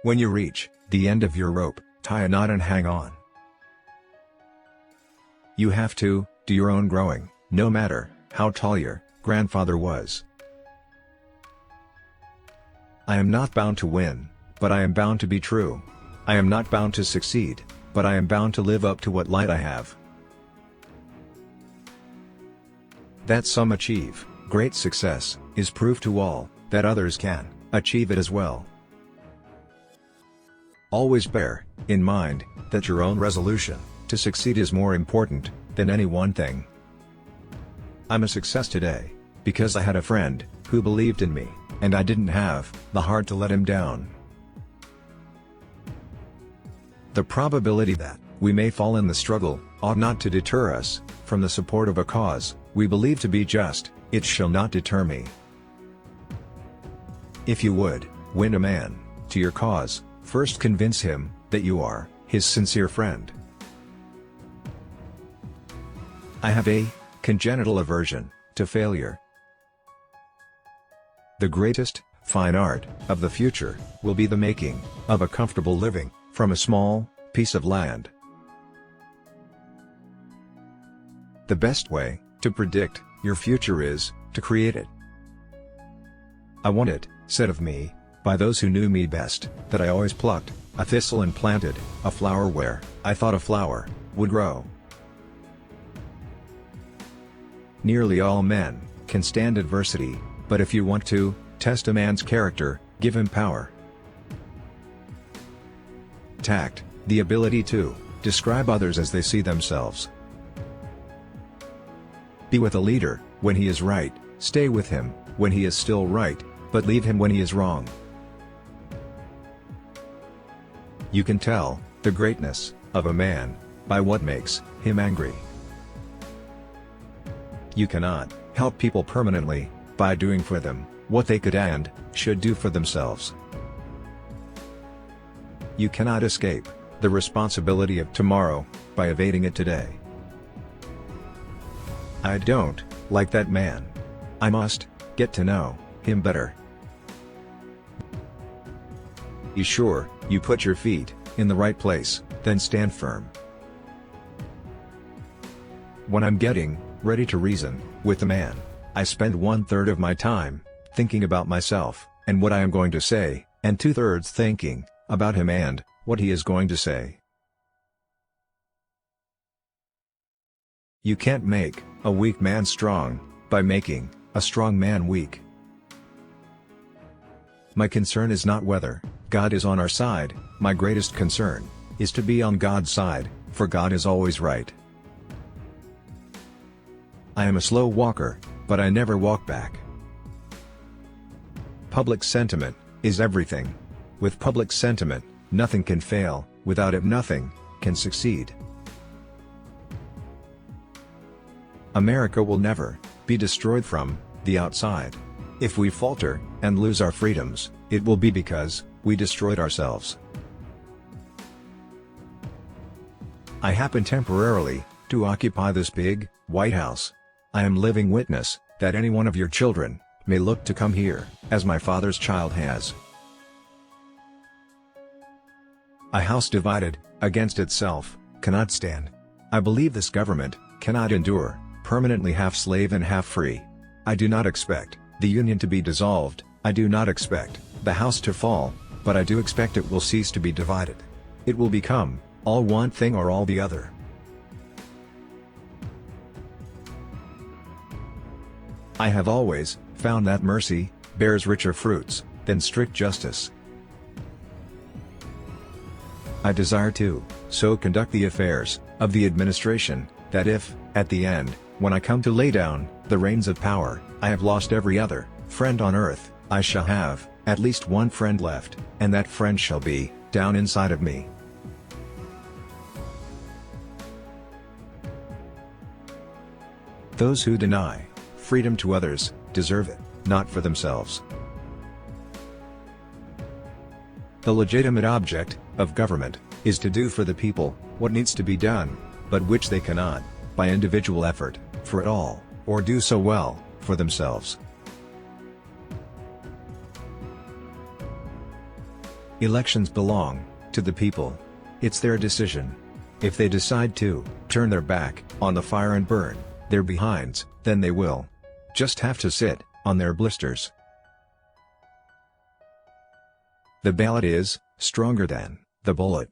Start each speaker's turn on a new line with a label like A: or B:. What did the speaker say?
A: When you reach the end of your rope, tie a knot and hang on. You have to do your own growing, no matter how tall your grandfather was. I am not bound to win, but I am bound to be true. I am not bound to succeed, but I am bound to live up to what light I have. That some achieve great success is proof to all that others can achieve it as well. Always bear in mind that your own resolution to succeed is more important than any one thing. I'm a success today because I had a friend who believed in me, and I didn't have the heart to let him down. The probability that we may fall in the struggle ought not to deter us from the support of a cause we believe to be just. It shall not deter me. If you would win a man to your cause, first convince him that you are his sincere friend. I have a congenital aversion to failure. The greatest fine art of the future will be the making of a comfortable living from a small piece of land. The best way to predict your future is to create it. I want it said of me, by those who knew me best, that I always plucked a thistle and planted a flower where I thought a flower would grow. Nearly all men can stand adversity, but if you want to test a man's character, give him power. Tact, the ability to describe others as they see themselves. Be with a leader when he is right, stay with him when he is still right, but leave him when he is wrong. You can tell the greatness of a man by what makes him angry. You cannot help people permanently by doing for them what they could and should do for themselves. You cannot escape the responsibility of tomorrow by evading it today. I don't like that man. I must get to know him better. Be sure you put your feet in the right place, then stand firm. When I'm getting ready to reason with a man, I spend 1/3 of my time thinking about myself and what I am going to say, and 2/3 thinking about him and what he is going to say. You can't make a weak man strong by making a strong man weak. My concern is not whether God is on our side, my greatest concern is to be on God's side, for God is always right. I am a slow walker, but I never walk back. Public sentiment is everything. With public sentiment, nothing can fail, without it nothing can succeed. America will never be destroyed from the outside. If we falter and lose our freedoms, it will be because we destroyed ourselves. I happen temporarily to occupy this big, White House. I am living witness that any one of your children may look to come here, as my father's child has. A house divided against itself cannot stand. I believe this government cannot endure permanently half slave and half free. I do not expect the Union to be dissolved, I do not expect the house to fall, but I do expect it will cease to be divided. It will become all one thing or all the other. I have always found that mercy bears richer fruits than strict justice. I desire to so conduct the affairs of the administration that if, at the end, when I come to lay down the reins of power, I have lost every other friend on earth, I shall have at least one friend left, and that friend shall be down inside of me. Those who deny freedom to others deserve it, not for themselves. The legitimate object of government is to do for the people what needs to be done, but which they cannot, by individual effort, for it all, or do so well for themselves. Elections belong to the people. It's their decision. If they decide to turn their back on the fire and burn their behinds, then they will just have to sit on their blisters. The ballot is stronger than the bullet.